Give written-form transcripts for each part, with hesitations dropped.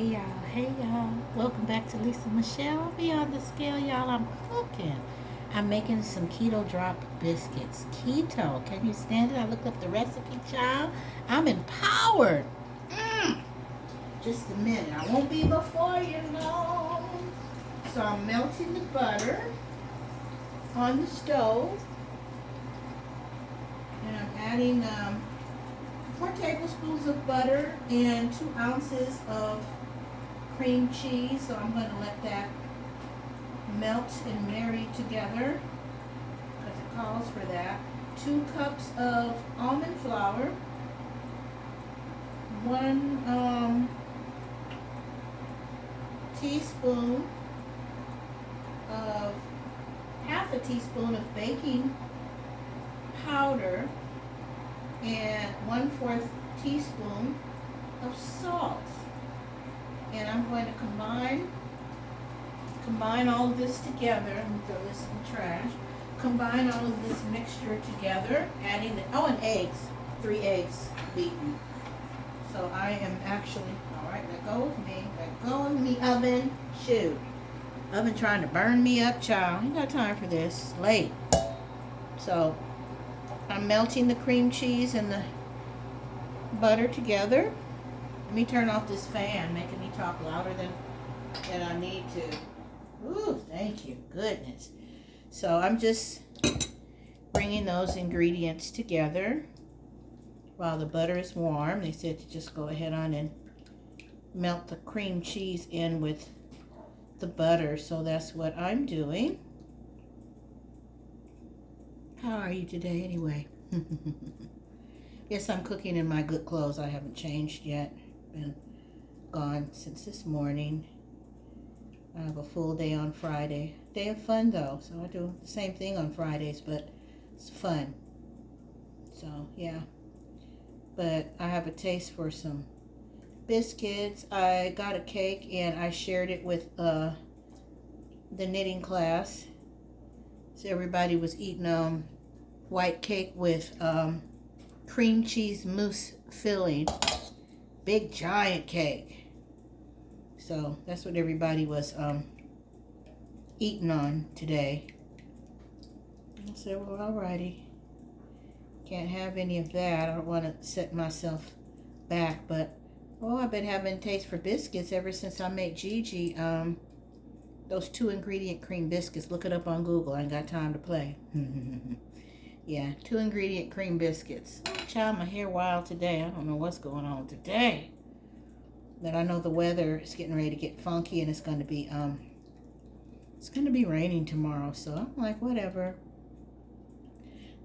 Hey y'all, welcome back to Lisa Michelle. Beyond the scale, y'all. I'm cooking. I'm making some keto drop biscuits. Keto, can you stand it? I looked up the recipe, child. I'm empowered. Mm. Just a minute, I won't be before you long. So I'm melting the butter on the stove, and I'm adding 4 tablespoons of butter and 2 ounces of cream cheese. So I'm going to let that melt and marry together because it calls for that. 2 cups of almond flour, one teaspoon of half a teaspoon of baking powder, and 1/4 teaspoon of salt. And I'm going to combine all of this together. Let me throw this in the trash. Combine all of this mixture together, adding the, and eggs, 3 eggs beaten. So I am actually, all right, let go of me, oven. Shoot, oven trying to burn me up, child. Ain't got time for this, it's late. So I'm melting the cream cheese and the butter together. Let me turn off this fan, making me talk louder than I need to. Ooh, thank you, goodness. So I'm just bringing those ingredients together while the butter is warm. They said to just go ahead on and melt the cream cheese in with the butter. So that's what I'm doing. How are you today anyway? Yes, I'm cooking in my good clothes. I haven't changed yet. Been gone since this morning. I have a full day on Friday. Day of fun though, so I do the same thing on Fridays, but it's fun. So yeah, but I have a taste for some biscuits. I got a cake and I shared it with the knitting class. So everybody was eating white cake with cream cheese mousse filling. Big giant cake. So that's what everybody was eating on today. I said, well, alrighty. Can't have any of that. I don't want to set myself back, but I've been having a taste for biscuits ever since I made Gigi those 2-ingredient cream biscuits. Look it up on Google. I ain't got time to play. Yeah, 2-ingredient cream biscuits. Child, my hair wild today. I don't know what's going on today. But I know the weather is getting ready to get funky, and it's going to be raining tomorrow. So I'm like, whatever.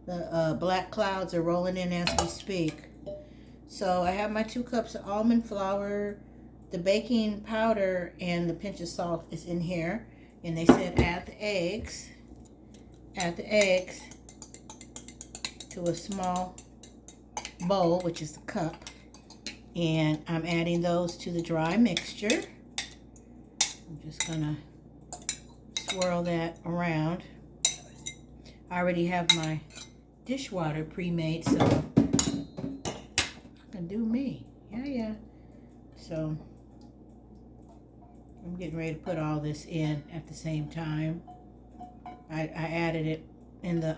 The black clouds are rolling in as we speak. So I have my 2 cups of almond flour, the baking powder, and the pinch of salt is in here. And they said add the eggs. Add the eggs to a small bowl, which is the cup. And I'm adding those to the dry mixture. I'm just gonna swirl that around. I already have my dishwater pre-made, so I can do me. Yeah. So I'm getting ready to put all this in at the same time. I added it in the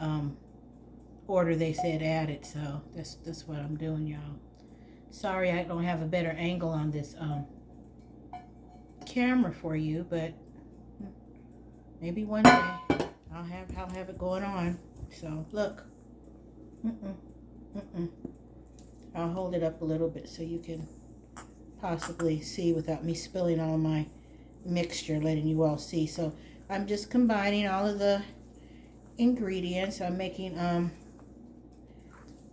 order they said add it, so that's what I'm doing, y'all. Sorry I don't have a better angle on this camera for you, but maybe one day I'll have it going on. So look. I'll hold it up a little bit so you can possibly see without me spilling all my mixture, letting you all see. So I'm just combining all of the ingredients. I'm making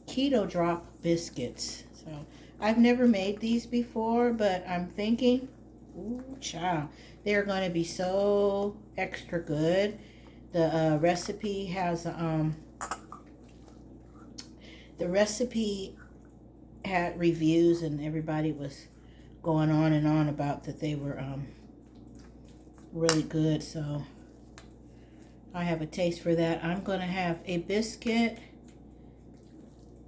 keto drop biscuits. So I've never made these before, but I'm thinking, ooh, child, they're going to be so extra good. The recipe has the recipe had reviews, and everybody was going on and on about that they were really good. So I have a taste for that. I'm going to have a biscuit,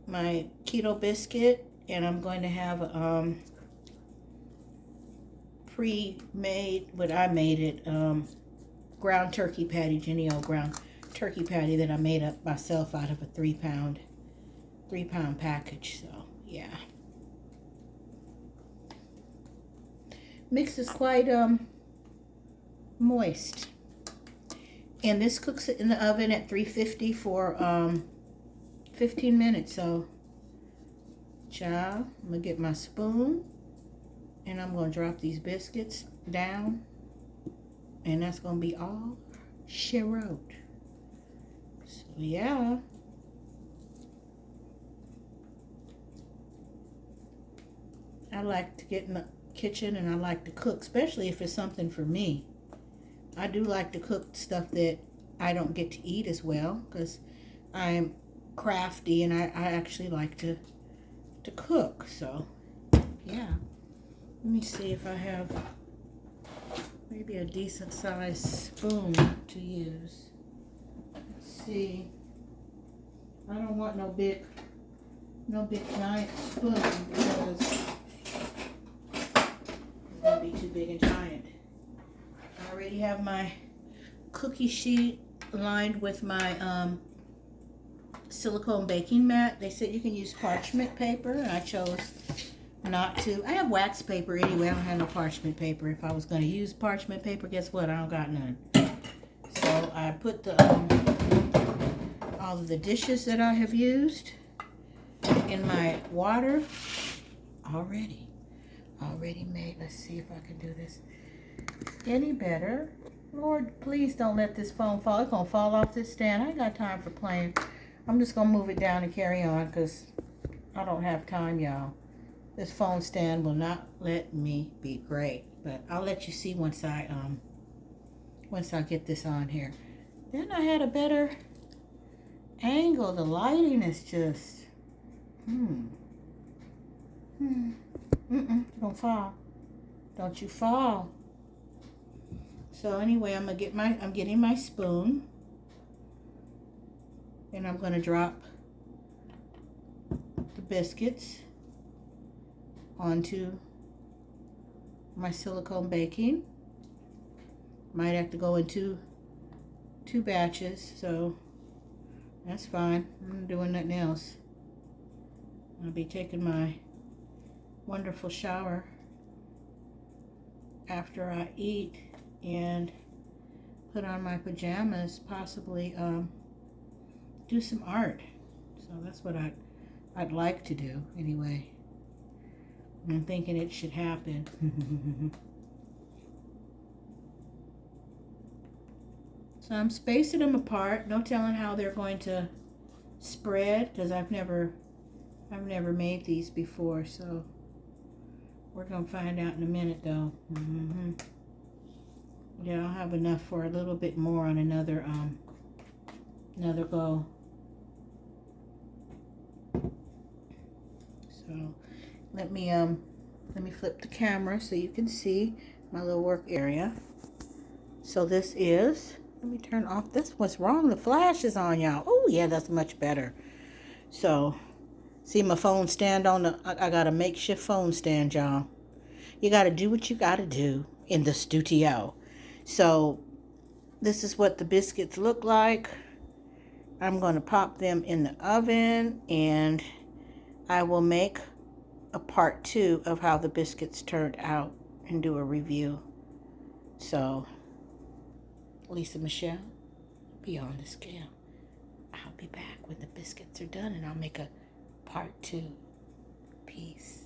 my keto biscuit, and I'm going to have pre-made, but I made it, ground turkey patty, Jenny O ground turkey patty that I made up myself out of a 3-pound package. So yeah, mix is quite moist, and this cooks it in the oven at 350 for 15 minutes. So child, I'm gonna get my spoon and I'm gonna drop these biscuits down, and that's gonna be all she wrote. So yeah, I like to get in the kitchen and I like to cook, especially if it's something for me. I do like to cook stuff that I don't get to eat as well, because I'm crafty and I actually like to cook. So yeah, let me see if I have maybe a decent sized spoon to use. Let's see. I don't want no big giant spoon, because it's gonna be too big and giant. I already have my cookie sheet lined with my silicone baking mat. They said you can use parchment paper, and I chose not to. I have wax paper anyway. I don't have no parchment paper. If I was going to use parchment paper, guess what? I don't got none. So I put the all of the dishes that I have used in my water already made. Let's see if I can do this any better. Lord, please don't let this phone fall. It's gonna fall off this stand. I ain't got time for playing. I'm just gonna move it down and carry on, because I don't have time, y'all. This phone stand will not let me be great, but I'll let you see once I get this on here. Then I had a better angle. The lighting is just don't fall. Don't you fall. So anyway, I'm getting my spoon, and I'm gonna drop the biscuits onto my silicone baking. Might have to go into two batches, so that's fine. I'm not doing nothing else. I'll be taking my wonderful shower after I eat and put on my pajamas, possibly do some art. So that's what I'd like to do anyway. I'm thinking it should happen. So I'm spacing them apart. No telling how they're going to spread, because I've never made these before. So we're gonna find out in a minute, though. Yeah, I'll have enough for a little bit more on another go. So let me flip the camera so you can see my little work area. So this is, let me turn off this. What's wrong? The flash is on, y'all. Oh yeah, that's much better. So see my phone stand on the, I got a makeshift phone stand, y'all. You got to do what you got to do in the studio. So this is what the biscuits look like. I'm going to pop them in the oven, and I will make a part 2 of how the biscuits turned out and do a review. So, Lisa Michelle, Beyond the Scale. I'll be back when the biscuits are done, and I'll make a part 2. Peace.